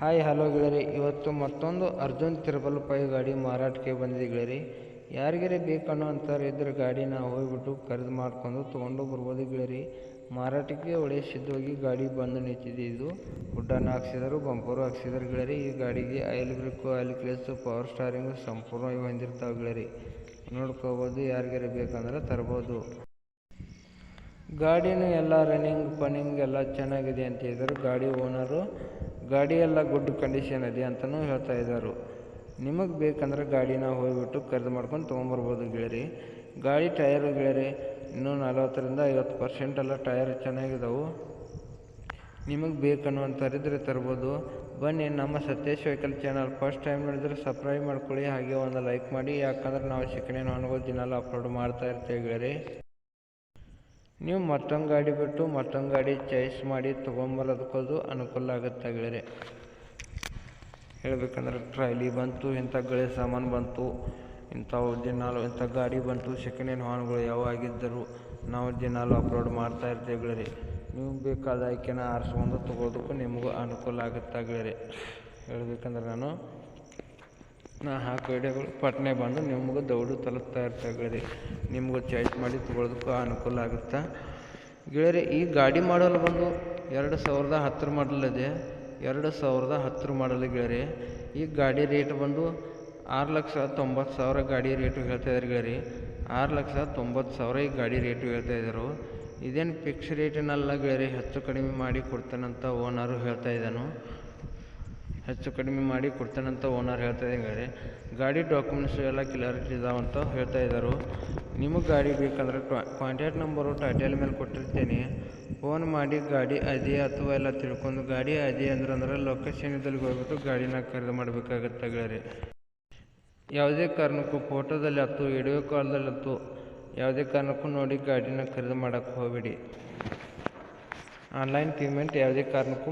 Hi hello ಗೆಳೆಯರಿ, ಇವತ್ತು ಮತ್ತೊಂದು Arjun ತಿರುಬಲ್ pi ಗಾಡಿ ಮಾರಾಟಕ್ಕೆ ಬಂದಿದೆ ಗೆಳೆಯರಿ. ಯಾರಿಗಾರೆ ಬೇಕನ್ನೋ ಅಂತಾರೆ ಇದ್ರೆ ಗಾಡಿನ ಹೋಗ್ಬಿಟ್ಟು ಖರೀದಿ ಮಾಡ್ಕೊಂಡು ತೊಗೊಂಡು ಬರ್ಬೋದು ಗೆಳೆಯರಿ. ಮಾರಾಟಕ್ಕೆ ಒಳ್ಳೆಯ ಸಿದ್ಧವಾಗಿ ಗಾಡಿ ಬಂದು ನಿಂತಿದೆ. ಇದು ಹುಡ್ಡನ್ನು ಹಾಕ್ಸಿದರು, ಬಂಪರು ಹಾಕ್ಸಿದ್ದಾರೆ ಗೆಳೆಯರಿ. ಈ ಗಾಡಿಗೆ ಆಯಿಲ್ ಬ್ರೇಕು, ಆಯಿಲ್ ಕ್ಲೇಸು, ಪವರ್ ಸ್ಟಾರಿಂಗು ಸಂಪೂರ್ಣವಾಗಿ ಹೊಂದಿರ್ತಾವೆ ಗೆಳೆಯರಿ. ನೋಡ್ಕೋಬೋದು, ಯಾರಿಗಾರೆ ಬೇಕಂದ್ರೆ ತರ್ಬೋದು. ಗಾಡಿನೂ ಎಲ್ಲ ರನ್ನಿಂಗ್ ಎಲ್ಲ ಚೆನ್ನಾಗಿದೆ ಅಂತ ಹೇಳಿದರು ಗಾಡಿ ಓನರು. ಗಾಡಿ ಎಲ್ಲ ಗುಡ್ ಕಂಡೀಷನ್ ಇದೆ ಅಂತಲೂ ಹೇಳ್ತಾ ಇದ್ದಾರೆ. ನಿಮಗೆ ಬೇಕಂದ್ರೆ ಗಾಡಿನ ಹೋಗ್ಬಿಟ್ಟು ಖರೀದಿ ಮಾಡ್ಕೊಂಡು ತೊಗೊಂಬರ್ಬೋದು ಗೆಳೆಯರಿ. ಗಾಡಿ ಟಯರು ಗೆಳೆಯರಿ ಇನ್ನೂ 40-50% ಎಲ್ಲ ಟಯರ್ ಚೆನ್ನಾಗಿದ್ದಾವೆ. ನಿಮಗೆ ಬೇಕನ್ನುವಂಥರಿದ್ರೆ ತರ್ಬೋದು. ಬನ್ನಿ, ನಮ್ಮ Satyesh vehicle channel first time ನೋಡಿದ್ರೆ ಸಬ್ಸ್ಕ್ರೈಬ್ ಮಾಡ್ಕೊಳ್ಳಿ, ಹಾಗೆ ಒಂದು ಲೈಕ್ ಮಾಡಿ. ಯಾಕಂದ್ರೆ ನಾವು ಸೆಕೆಂಡ್ ಹ್ಯಾಂಡ್ ವಾಹನಗಳು ದಿನಾಲು ಅಪ್ಲೋಡ್ ಮಾಡ್ತಾ ಇರ್ತೀವಿ ಗೆಳೆಯರಿ. ನೀವು ಮತ್ತೊಂದು ಗಾಡಿ ಬಿಟ್ಟು ಮತ್ತೊಂದು ಗಾಡಿ ಚಾಯ್ಸ್ ಮಾಡಿ ತೊಗೊಂಬರೋದಕ್ಕದು ಅನುಕೂಲ ಆಗುತ್ತೆ ಗೆಳೆಯರಿ. ಹೇಳ್ಬೇಕಂದ್ರೆ ಟ್ರಾಲಿ ಬಂತು, ಇಂಥ ಗಳೆ ಸಾಮಾನು ಬಂತು, ಇಂಥವು ದಿನಾಲು ಇಂಥ ಗಾಡಿ ಬಂತು. ಸೆಕೆಂಡ್ ಹ್ಯಾಂಡ್ ವಾಹನಗಳು ಯಾವ ಆಗಿದ್ದರು ನಾವು ದಿನಾಲು ಅಪ್ಲೋಡ್ ಮಾಡ್ತಾ ಇರ್ತೀವಿ ಗೆಳೆಯರಿ. ನೀವು ಬೇಕಾದ ಆಯ್ಕೆನ ಆರಿಸ್ಕೊಂಡು ತೊಗೊಳೋದಕ್ಕೂ ನಿಮಗೂ ಅನುಕೂಲ ಆಗುತ್ತೆ ಗೆಳೆಯರಿ. ಹೇಳ್ಬೇಕಂದ್ರೆ ನಾ ಹಾಕೋ ವಿಡಿಯೋಗಳು ಪಟ್ನೆ ಬಂದು ನಿಮಗೂ ದೌಡು ತಲುಪ್ತಾ ಇರ್ತವೆ ಗೆಳೆಯರಿ. ನಿಮಗೂ ಚಾಯ್ಸ್ ಮಾಡಿ ತೊಗೊಳೋದಕ್ಕೂ ಅನುಕೂಲ ಆಗುತ್ತೆ ಗೆಳೆಯರಿ. ಈ ಗಾಡಿ ಮಾಡಲ್ ಬಂದು 2010 ಮಾಡಲ್ ಇದೆ. 2010 ಮಾಡಲ್ ಗೆಳೆಯರಿ. ಈ ಗಾಡಿ ರೇಟ್ ಬಂದು 6,90,000 ಗಾಡಿ ರೇಟು ಹೇಳ್ತಾ ಇದ್ದಾರೆ ಗೆಳೆಯರಿ. 6,90,000 ಈ ಗಾಡಿ ರೇಟು ಹೇಳ್ತಾ ಇದ್ದರು. ಇದೇನು ಫಿಕ್ಸ್ ರೇಟಿನಲ್ಲ ಗೆಳೆಯರಿ, ಹೆಚ್ಚು ಕಡಿಮೆ ಮಾಡಿ ಕೊಡ್ತಾನಂತ ಓನರು ಹೇಳ್ತಾ ಇದ್ದಾನು. ಹೆಚ್ಚು ಕಡಿಮೆ ಮಾಡಿ ಕೊಡ್ತಾನಂತ ಓನರ್ ಹೇಳ್ತಾ ಇದ್ದಾರೆ. ಗಾಡಿ ಡಾಕ್ಯುಮೆಂಟ್ಸು ಎಲ್ಲ ಕ್ಲಿಯರಿಟಿ ಇದಾವಂತ ಹೇಳ್ತಾ ಇದ್ದಾರೆ. ನಿಮಗೆ ಗಾಡಿ ಬೇಕಂದ್ರೆ ಕಾಂಟ್ಯಾಕ್ಟ್ ನಂಬರು ಟೈಟಲ್ ಮೇಲೆ ಕೊಟ್ಟಿರ್ತೇನೆ. ಫೋನ್ ಮಾಡಿ ಗಾಡಿ ಇದೆಯಾ ಅಥವಾ ಎಲ್ಲ ತಿಳ್ಕೊಂಡು, ಗಾಡಿ ಇದೆಯಾ ಅಂದ್ರೆ ಲೊಕೇಶನ್ ಇದ್ದಲ್ಲಿ ಹೋಗ್ಬಿಟ್ಟು ಗಾಡಿನ ಖರೀದಿ ಮಾಡಬೇಕಾಗತ್ತೆ ಗೆಳೆಯರಿ. ಯಾವುದೇ ಕಾರಣಕ್ಕೂ ಫೋಟೋದಲ್ಲಿ ಹತ್ತು, ವಿಡಿಯೋ ಕಾಲ್ದಲ್ಲಿ ಹತ್ತು, ಯಾವುದೇ ಕಾರಣಕ್ಕೂ ನೋಡಿ ಗಾಡಿನ ಖರೀದಿ ಮಾಡೋಕ್ಕೆ ಹೋಗಬೇಡಿ. ಆನ್ಲೈನ್ ಪೇಮೆಂಟ್ ಯಾವುದೇ ಕಾರಣಕ್ಕೂ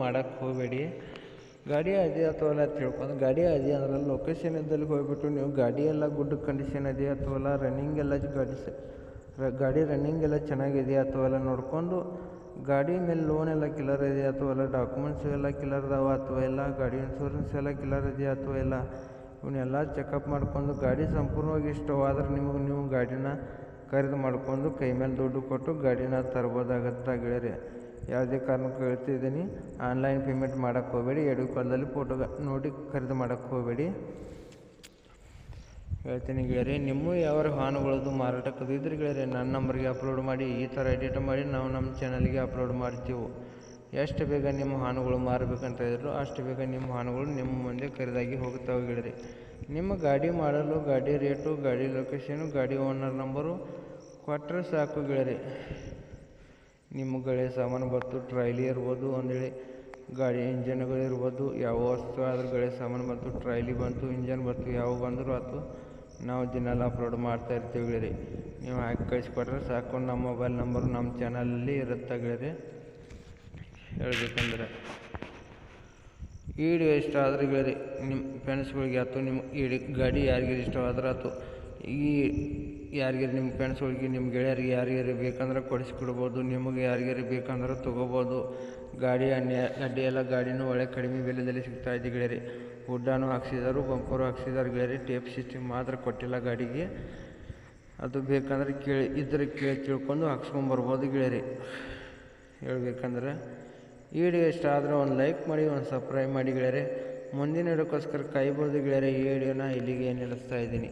ಮಾಡೋಕ್ಕೆ ಹೋಗಬೇಡಿ. ಗಾಡಿ ಇದೆಯಾ ಅಥವಾ ಎಲ್ಲ ತಿಳ್ಕೊಂಡು, ಗಾಡಿ ಇದೆಯಾ ಅಂದ್ರೆ ಲೊಕೇಶನ್ ಇದ್ದಲ್ಲಿ ಹೋಗ್ಬಿಟ್ಟು ನೀವು ಗಾಡಿ ಎಲ್ಲ ಗುಡ್ ಕಂಡೀಷನ್ ಇದೆಯಾ ಅಥವಾ ಎಲ್ಲ ರನ್ನಿಂಗ್ ಎಲ್ಲ ಗಾಡಿ ರನ್ನಿಂಗ್ ಎಲ್ಲ ಚೆನ್ನಾಗಿದೆಯಾ ಅಥವಾ ಎಲ್ಲ ನೋಡಿಕೊಂಡು, ಗಾಡಿ ಮೇಲೆ ಲೋನ್ ಎಲ್ಲ ಕ್ಲಿಯರ್ ಇದೆಯಾ ಅಥವಾ ಎಲ್ಲ ಡಾಕ್ಯುಮೆಂಟ್ಸ್ ಎಲ್ಲ ಕ್ಲಿಯರ್ ಇದಾವೆ ಅಥವಾ ಎಲ್ಲ ಗಾಡಿ ಇನ್ಶೂರೆನ್ಸ್ ಎಲ್ಲ ಕ್ಲಿಯರ್ ಇದೆಯಾ ಅಥವಾ ಎಲ್ಲ ಇವನ್ನೆಲ್ಲ ಚೆಕಪ್ ಮಾಡಿಕೊಂಡು, ಗಾಡಿ ಸಂಪೂರ್ಣವಾಗಿ ಇಷ್ಟವಾದ್ರೆ ನೀವು ಗಾಡಿನ ಖರೀದಿ ಮಾಡಿಕೊಂಡು ಕೈ ಮೇಲೆ ದುಡ್ಡು ಕೊಟ್ಟು ಗಾಡಿನ ತರ್ಬೋದಾಗತ್ತೆ ಗೆಳೆಯರಿ. ಯಾವುದೇ ಕಾರಣಕ್ಕೂ ಹೇಳ್ತಿದ್ದೀನಿ, ಆನ್ಲೈನ್ ಪೇಮೆಂಟ್ ಮಾಡೋಕ್ಕೆ ಹೋಗಬೇಡಿ. ವಿಡಿಯೋ ಕಾಲದಲ್ಲಿ ಫೋಟೋ ನೋಡಿ ಖರೀದಿ ಮಾಡೋಕ್ಕೆ ಹೋಗಬೇಡಿ ಹೇಳ್ತೀನಿ ಗೆಳೆಯರಿ. ನಿಮ್ಮ ಯಾವ ವಾಹನಗಳದ್ದು ಮಾರಾಟಕ್ಕೆ ಇದ್ರೆ ಗೆಳೆಯರಿ ನನ್ನ ನಂಬರ್ಗೆ ಅಪ್ಲೋಡ್ ಮಾಡಿ, ಈ ಥರ ಎಡಿಟ್ ಮಾಡಿ ನಾವು ನಮ್ಮ ಚಾನಲ್ಗೆ ಅಪ್ಲೋಡ್ ಮಾಡ್ತೀವಿ. ಎಷ್ಟು ಬೇಗ ನಿಮ್ಮ ವಾಹನಗಳು ಮಾರಬೇಕಂತ ಇದ್ರು ಅಷ್ಟು ಬೇಗ ನಿಮ್ಮ ವಾಹನಗಳು ನಿಮ್ಮ ಮುಂದೆ ಖರೀದಾಗಿ ಹೋಗ್ತಾವೆ ಗೆಳೆಯರಿ. ನಿಮ್ಮ ಗಾಡಿ ಮಾಡಲು, ಗಾಡಿ ರೇಟು, ಗಾಡಿ ಲೊಕೇಶನು, ಗಾಡಿ ಓನರ್ ನಂಬರು ಕೊಟ್ಟರೆ ಸಾಕು ಗೆಳೆಯರಿ. ನಿಮ್ಮ ಗಳೆ ಸಾಮಾನು ಬಂತು, ಟ್ರೈಲಿ ಇರ್ಬೋದು, ಒಂದೇಳಿ ಗಾಡಿ ಇಂಜನ್ಗಳಿರ್ಬೋದು, ಯಾವ ವಸ್ತು ಆದರೂ ಗಳೆ ಸಾಮಾನು ಬಂತು, ಟ್ರೈಲಿ ಬಂತು, ಇಂಜನ್ ಬಂತು, ಯಾವ ಬಂದರೂ ಆಯ್ತು ನಾವು ದಿನಾಲು ಅಪ್ಲೋಡ್ ಮಾಡ್ತಾ ಇರ್ತೀವಿ ಗೆಳೆಯರಿ. ನೀವು ಹಾಕಿ ಕಳಿಸ್ಕೊಟ್ರೆ ಸಾಕು. ನಮ್ಮ ಮೊಬೈಲ್ ನಂಬರು ನಮ್ಮ ಚಾನಲಲ್ಲಿ ಇರುತ್ತೆ ಗೆಳೆಯರಿ. ಹೇಳ್ಬೇಕಂದ್ರೆ ಈ ವಿಡಿಯೋ ಇಷ್ಟ ಆದರೆ ಗೆಳೆಯರಿ ನಿಮ್ಮ ಫ್ರೆಂಡ್ಸ್ಗಳಿಗೆ ಆಯ್ತು, ನಿಮ್ಮ ಗಾಡಿ ಯಾರಿಗಾರು ಇಷ್ಟವಾದ್ರೆ ಆಯ್ತು, ಯಾರಿಗಾರು ನಿಮ್ಮ ಫ್ರೆಂಡ್ಸ್ಗಳಿಗೆ, ನಿಮ್ಮ ಗೆಳೆಯರಿಗೆ ಯಾರಿಗಾರು ಬೇಕಂದ್ರೆ ಕೊಡಿಸ್ಕೊಡ್ಬೋದು. ನಿಮಗೆ ಯಾರಿಗಾರು ಬೇಕಂದ್ರೆ ತೊಗೋಬೋದು. ಗಾಡಿ ಅಡ್ಡಿ ಎಲ್ಲ ಗಾಡಿನೂ ಒಳ್ಳೆ ಕಡಿಮೆ ಬೆಲೆಯಲ್ಲಿ ಸಿಗ್ತಾಯಿದೆ ಗೆಳೆಯರಿ. ಹುಡ್ಡಾನು ಹಾಕ್ಸಿದ್ದಾರೆ, ಬಂಪರು ಹಾಕ್ಸಿದ್ದಾರೆ ಗೆಳೆಯರಿ. ಟೇಪ್ ಸಿಸ್ಟಮ್ ಮಾತ್ರ ಕೊಟ್ಟಿಲ್ಲ ಗಾಡಿಗೆ. ಅದು ಬೇಕಂದ್ರೆ ಕೇಳಿ ತಿಳ್ಕೊಂಡು ಹಾಕ್ಸ್ಕೊಂಬರ್ಬೋದು ಗೆಳೆಯರಿ. ಹೇಳ್ಬೇಕಂದ್ರೆ ಈ ವಿಡಿಯೋ ಇಷ್ಟ ಆದರೆ ಒಂದು ಲೈಕ್ ಮಾಡಿ, ಒಂದು ಸಬ್ಸ್ಕ್ರೈಬ್ ಮಾಡಿ ಗೆಳೆಯರಿ. ಮುಂದಿನ ವಿಡಿಯೋಕ್ಕೋಸ್ಕರ ಕಾಯ್ಬೋದು ಗೆಳೆಯರಿ. ಈ ವಿಡಿಯೋನ ಇಲ್ಲಿಗೆ ನಿಲ್ಲಿಸ್ತಾ ಇದ್ದೀನಿ.